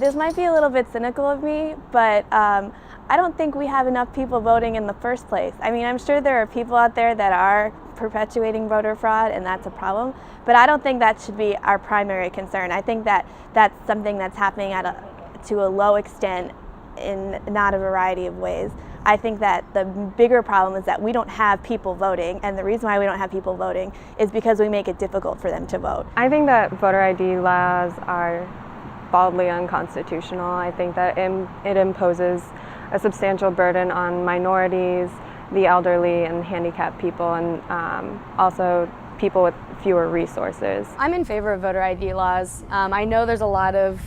This might be a little bit cynical of me, but I don't think we have enough people voting in the first place. I mean, I'm sure there are people out there that are perpetuating voter fraud, and that's a problem, but I don't think that should be our primary concern. I think that that's something that's happening to a low extent in not a variety of ways. I think that the bigger problem is that we don't have people voting, and the reason why we don't have people voting is because we make it difficult for them to vote. I think that voter ID laws are baldly unconstitutional. I think that it imposes a substantial burden on minorities, the elderly, and handicapped people, and also people with fewer resources. I'm in favor of voter ID laws. I know there's a lot of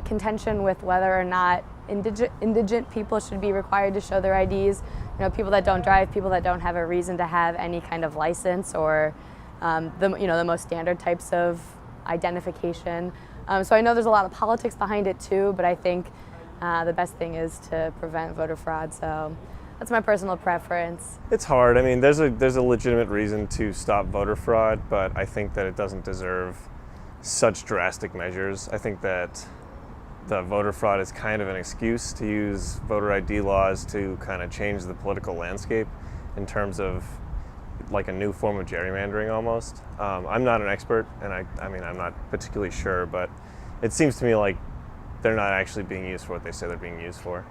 contention with whether or not indigent people should be required to show their IDs. You know, people that don't drive, people that don't have a reason to have any kind of license, or the most standard types of identification. So I know there's a lot of politics behind it too, but I think the best thing is to prevent voter fraud. So that's my personal preference. It's hard. I mean, there's a legitimate reason to stop voter fraud, but I think that it doesn't deserve such drastic measures. I think that the voter fraud is kind of an excuse to use voter ID laws to kind of change the political landscape in terms of like a new form of gerrymandering almost. I'm not an expert, and I mean, I'm not particularly sure, but it seems to me like they're not actually being used for what they say they're being used for.